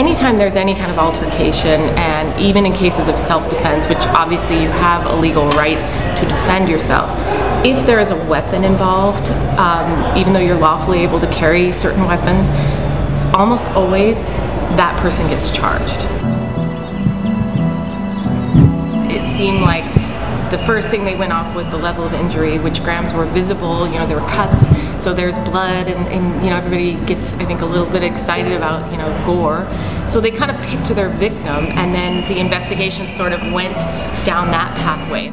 anytime there's any kind of altercation, and even in cases of self-defense, which obviously you have a legal right to defend yourself, if there is a weapon involved, even though you're lawfully able to carry certain weapons, almost always that person gets charged. It seemed like the first thing they went off was the level of injury, which grams were visible, you know, there were cuts, so there's blood, and you know, everybody gets, I think, a little bit excited about, you know, gore. So they kind of picked their victim, and then the investigation sort of went down that pathway.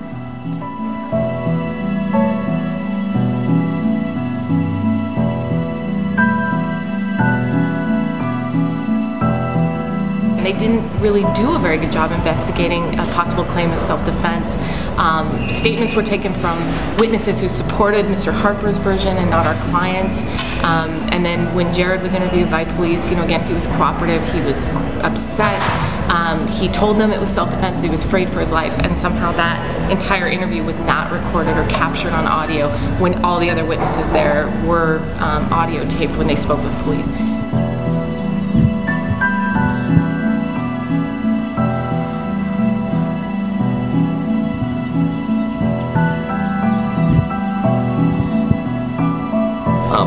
They didn't really do a very good job investigating a possible claim of self-defense. Statements were taken from witnesses who supported Mr. Harper's version and not our client's. And then when Jared was interviewed by police, you know, again, he was cooperative, he was upset. He told them it was self-defense, that he was afraid for his life, and somehow that entire interview was not recorded or captured on audio when all the other witnesses there were audio taped when they spoke with police.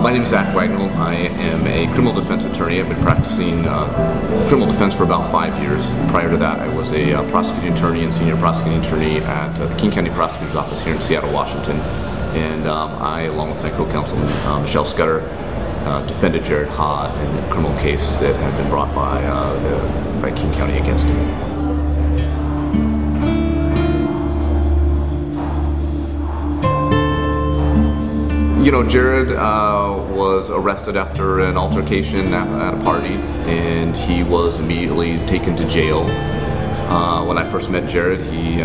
My name is Zach Wagnall. I am a criminal defense attorney. I've been practicing criminal defense for about 5 years. Prior to that, I was a prosecuting attorney and senior prosecuting attorney at the King County Prosecutor's Office here in Seattle, Washington. And I, along with my co-counsel, Michelle Scudder, defended Jared Ha in the criminal case that had been brought by King County against him. You know, Jared was arrested after an altercation at a party, and he was immediately taken to jail. When I first met Jared, he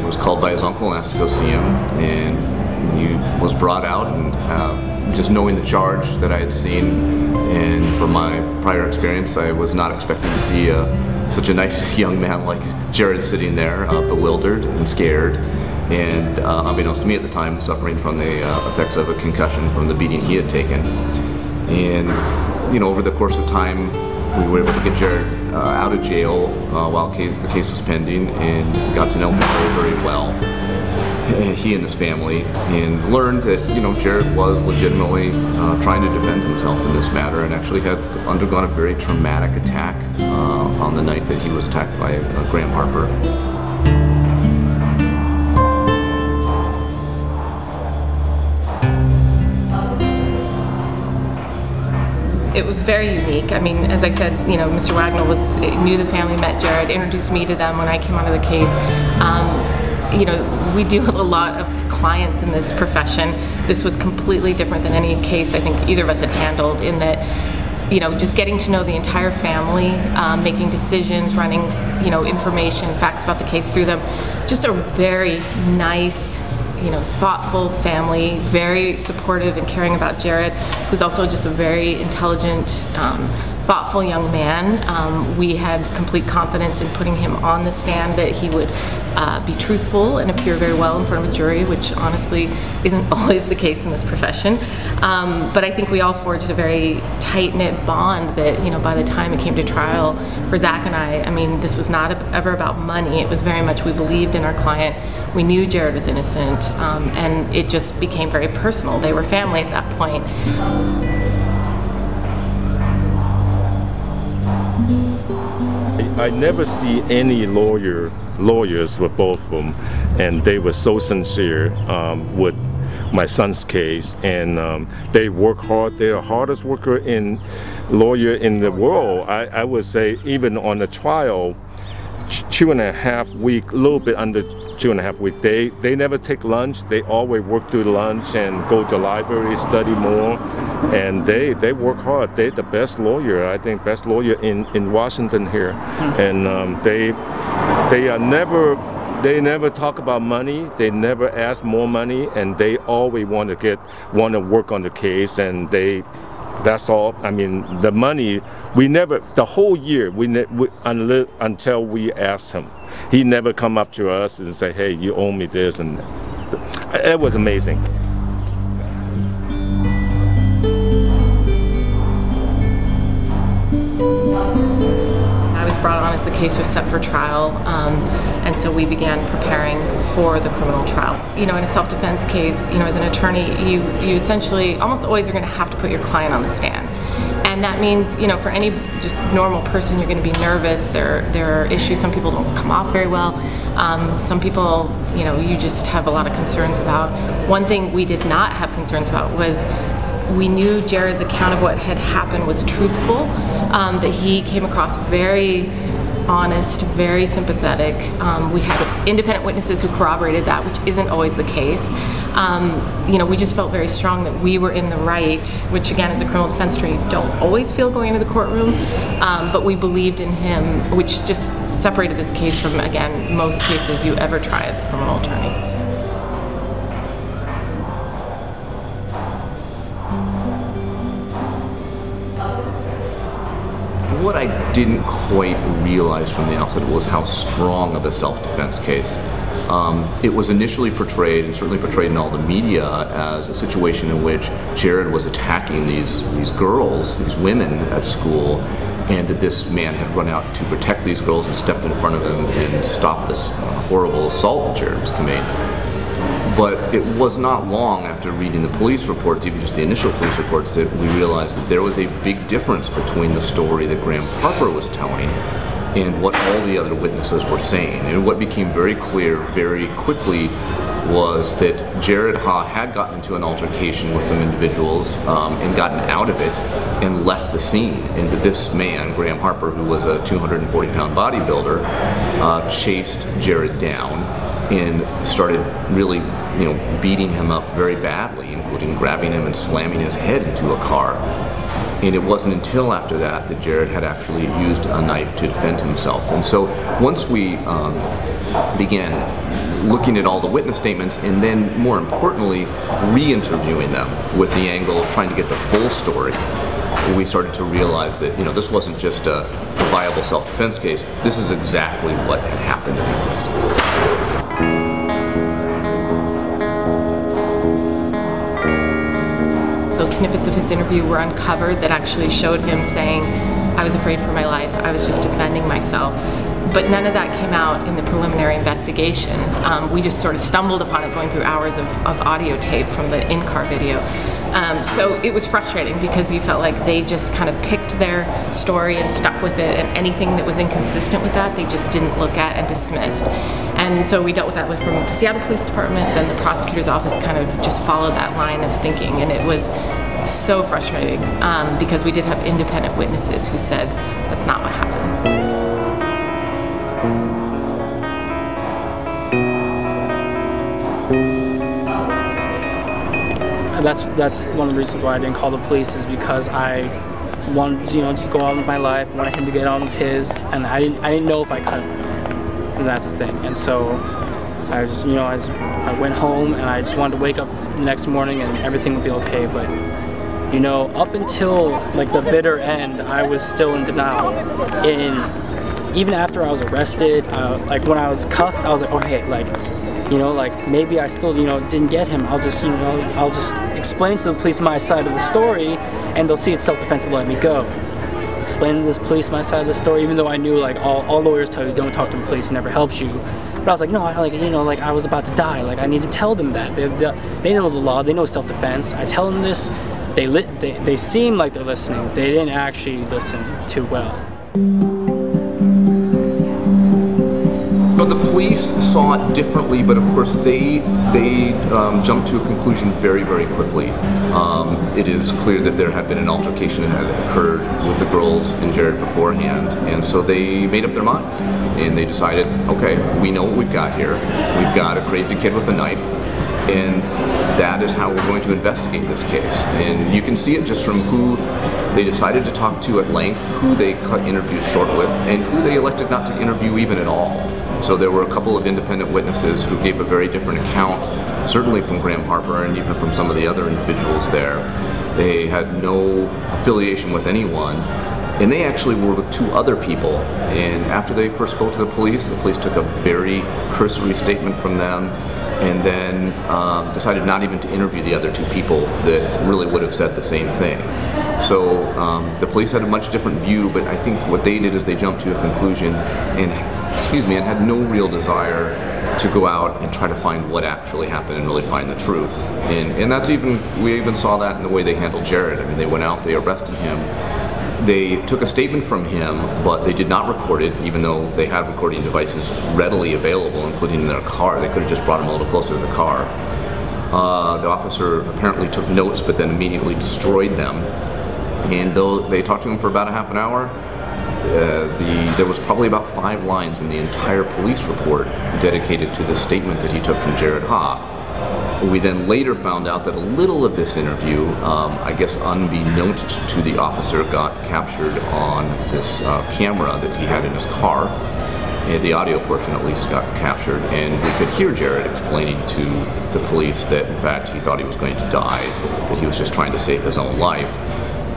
was called by his uncle and asked to go see him, and he was brought out, and just knowing the charge that I had seen, and from my prior experience, I was not expecting to see such a nice young man like Jared sitting there, bewildered and scared. And unbeknownst to me at the time, suffering from the effects of a concussion from the beating he had taken. And, you know, over the course of time, we were able to get Jared out of jail while the case was pending, and got to know him very, very well, he and his family, and learned that, you know, Jared was legitimately trying to defend himself in this matter, and actually had undergone a very traumatic attack on the night that he was attacked by Graham Harper. It was very unique. I mean, as I said, you know, Mr. Wagnall knew the family, met Jared, introduced me to them when I came onto the case. You know, we do a lot of clients in this profession. This was completely different than any case I think either of us had handled, in that, you know, just getting to know the entire family, making decisions, running, you know, information, facts about the case through them. Just a very nice, you know, thoughtful family, very supportive and caring about Jared, who's also just a very intelligent, thoughtful young man. We had complete confidence in putting him on the stand that he would be truthful and appear very well in front of a jury, which honestly isn't always the case in this profession. But I think we all forged a very tight-knit bond that, you know, by the time it came to trial for Zach and I mean, this was not ever about money. It was very much, we believed in our client. We knew Jared was innocent, and it just became very personal. They were family at that point. I never see any lawyers with both of them, and they were so sincere with my son's case, and they work hard. They're the hardest lawyer in the world. I would say, even on the trial, 2.5 weeks, a little bit under 2.5 weeks. They never take lunch. They always work through lunch and go to the library, study more, and they work hard. They're the best lawyer, I think, best lawyer in Washington here, and they never talk about money. They never ask more money, and they always want to work on the case, and that's all. I mean, the money, we never, the whole year, until we asked him. He never come up to us and say, hey, you owe me this, and it was amazing. on as the case was set for trial, and so we began preparing for the criminal trial. You know, in a self-defense case, you know, as an attorney, you essentially almost always are going to have to put your client on the stand. And that means, you know, for any just normal person, you're going to be nervous. There are issues. Some people don't come off very well. Some people, you know, you just have a lot of concerns about. One thing we did not have concerns about was we knew Jared's account of what had happened was truthful, that he came across very honest, very sympathetic. We had independent witnesses who corroborated that, which isn't always the case. You know, we just felt very strong that we were in the right, which again, as a criminal defense attorney, you don't always feel going into the courtroom, but we believed in him, which just separated this case from, again, most cases you ever try as a criminal attorney. What I didn't quite realize from the outset was how strong of a self-defense case. It was initially portrayed, and certainly portrayed in all the media, as a situation in which Jared was attacking these girls, these women at school, and that this man had run out to protect these girls and stepped in front of them and stopped this horrible assault that Jared was committing. But it was not long after reading the police reports, even just the initial police reports, that we realized that there was a big difference between the story that Graham Harper was telling and what all the other witnesses were saying. And what became very clear very quickly was that Jared Ha had gotten into an altercation with some individuals and gotten out of it and left the scene, and that this man, Graham Harper, who was a 240-pound bodybuilder, chased Jared down and started really, you know, beating him up very badly, including grabbing him and slamming his head into a car. And it wasn't until after that that Jared had actually used a knife to defend himself. And so once we began looking at all the witness statements, and then more importantly, re-interviewing them with the angle of trying to get the full story, we started to realize that, you know, this wasn't just a viable self-defense case. This is exactly what had happened in this instance. So snippets of his interview were uncovered that actually showed him saying, I was afraid for my life, I was just defending myself. But none of that came out in the preliminary investigation. We just sort of stumbled upon it going through hours of audio tape from the in-car video. So it was frustrating because you felt like they just kind of picked their story and stuck with it, and anything that was inconsistent with that they just didn't look at and dismissed. And so we dealt with that from the Seattle Police Department. Then the prosecutor's office kind of just followed that line of thinking, and it was so frustrating because we did have independent witnesses who said that's not what happened. That's one of the reasons why I didn't call the police, is because I wanted to, you know, just go on with my life. I wanted him to get on with his, and I didn't know if I could. And that's the thing. And so I just, you know, I went home and I just wanted to wake up the next morning and everything would be okay. But, you know, up until like the bitter end, I was still in denial. And even after I was arrested, like when I was cuffed, I was like, okay, like, you know, like maybe I still, you know, didn't get him. I'll just, you know, I'll just explain to the police my side of the story, and they'll see it's self-defense and let me go. Explaining to the police my side of the story, even though I knew like all lawyers tell you don't talk to the police, it never helps you. But I was like, no, I like, you know, like I was about to die. Like I need to tell them that. They know the law. They know self-defense. I tell them this. They seem like they're listening. They didn't actually listen too well. But the police saw it differently, but of course they jumped to a conclusion very, very quickly. It is clear that there had been an altercation that had occurred with the girls and Jared beforehand, and so they made up their minds. And they decided, okay, we know what we've got here. We've got a crazy kid with a knife, and that is how we're going to investigate this case. And you can see it just from who they decided to talk to at length, who they cut interviews short with, and who they elected not to interview even at all. So there were a couple of independent witnesses who gave a very different account, certainly from Graham Harper and even from some of the other individuals there. They had no affiliation with anyone, and they actually were with two other people. And after they first spoke to the police took a very cursory statement from them and then decided not even to interview the other two people that really would have said the same thing. So the police had a much different view, but I think what they did is they jumped to a conclusion and had no real desire to go out and try to find what actually happened and really find the truth. And that's we even saw that in the way they handled Jared. I mean, they went out, they arrested him, they took a statement from him, but they did not record it, even though they had recording devices readily available, including in their car. They could have just brought him a little closer to the car. The officer apparently took notes, but then immediately destroyed them. And though they talked to him for about a half an hour, there was probably about 5 lines in the entire police report dedicated to the statement that he took from Jared Ha. We then later found out that a little of this interview, I guess unbeknownst to the officer, got captured on this camera that he had in his car. The audio portion at least got captured, and we could hear Jared explaining to the police that in fact he thought he was going to die, that he was just trying to save his own life.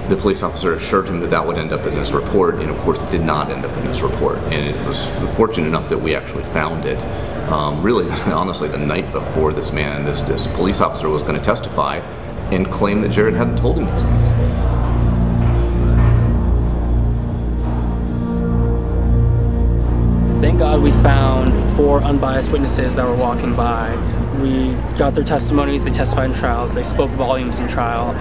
The police officer assured him that that would end up in his report, and of course it did not end up in his report. And it was fortunate enough that we actually found it. Really, honestly, the night before this police officer was going to testify and claim that Jared hadn't told him these things. Thank God we found 4 unbiased witnesses that were walking by. We got their testimonies, they testified in trials, they spoke volumes in trial.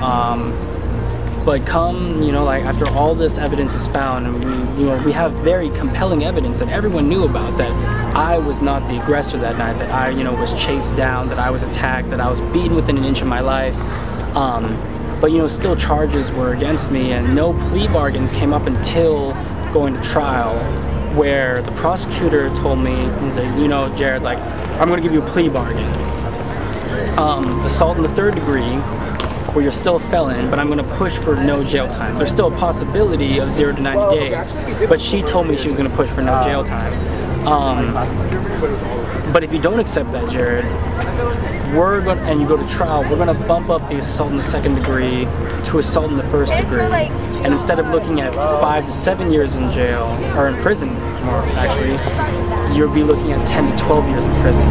But after all this evidence is found, and we have very compelling evidence that everyone knew about, that I was not the aggressor that night, that I, was chased down, that I was attacked, that I was beaten within an inch of my life. But still charges were against me, and no plea bargains came up until going to trial, where the prosecutor told me, Jared, I'm going to give you a plea bargain. Assault in the 3rd degree, where you're still a felon, but I'm going to push for no jail time. There's still a possibility of 0 to 90 days, but she told me she was going to push for no jail time. But if you don't accept that, Jared, and you go to trial, we're going to bump up the assault in the 2nd degree to assault in the 1st degree. And instead of looking at 5 to 7 years in jail, or in prison more actually, you'll be looking at 10 to 12 years in prison.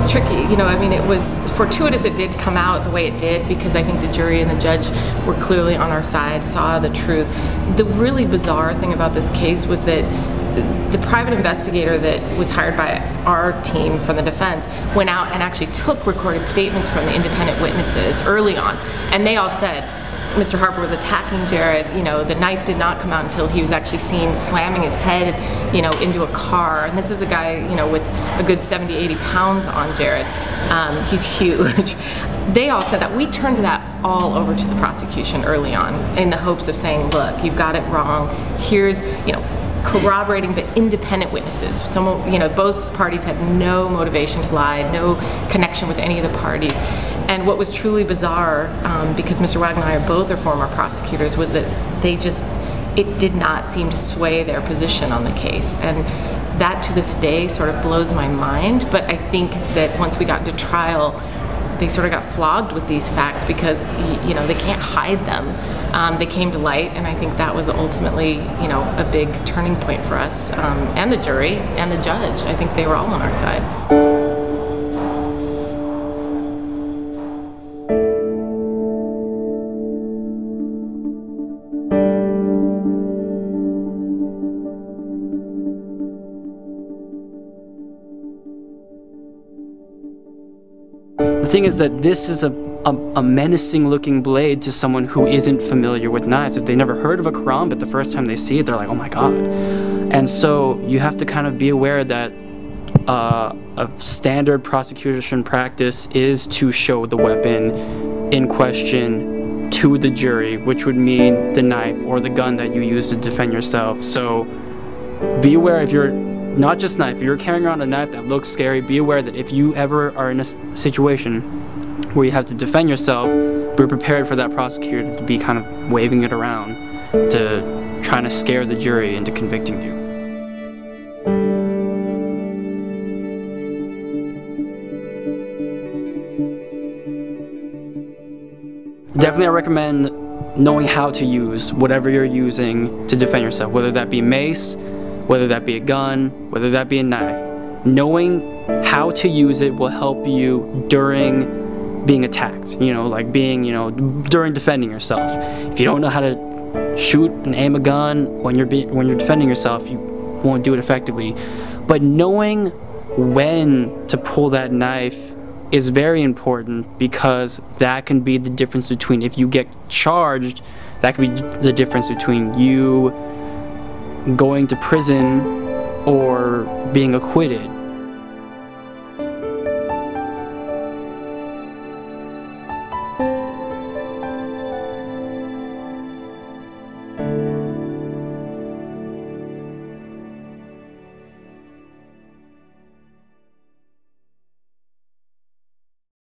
Tricky, it was fortuitous it did come out the way it did, because I think the jury and the judge were clearly on our side, saw the truth. The really bizarre thing about this case was that the private investigator that was hired by our team from the defense went out and actually took recorded statements from the independent witnesses early on, and they all said Mr. Harper was attacking Jared. The knife did not come out until he was actually seen slamming his head, into a car. And this is a guy, with a good 70, 80 pounds on Jared. He's huge. They all said that. We turned that all over to the prosecution early on in the hopes of saying, look, you've got it wrong. Here's, corroborating but independent witnesses. Both parties had no motivation to lie, no connection with any of the parties. And what was truly bizarre, because Mr. Wagner and I both are former prosecutors, was that it did not seem to sway their position on the case. And that to this day sort of blows my mind, but I think that once we got into trial, they sort of got flogged with these facts because, they can't hide them. They came to light, and I think that was ultimately, a big turning point for us, and the jury, and the judge. I think they were all on our side. The thing is that this is a menacing looking blade to someone who isn't familiar with knives. If they never heard of a karambit, the first time they see it, they're like, oh my god. And so you have to kind of be aware that a standard prosecution practice is to show the weapon in question to the jury, which would mean the knife or the gun that you use to defend yourself. So be aware, if you're not just knife, if you're carrying around a knife that looks scary, be aware that if you ever are in a situation where you have to defend yourself, be prepared for that prosecutor to be kind of waving it around, to trying to scare the jury into convicting you. Definitely I recommend knowing how to use whatever you're using to defend yourself, whether that be mace, whether that be a gun, whether that be a knife. Knowing how to use it will help you during being attacked, like being, during defending yourself. If you don't know how to shoot and aim a gun when you're defending yourself, you won't do it effectively. But knowing when to pull that knife is very important, because that can be the difference between, if you get charged, that could be the difference between you going to prison or being acquitted.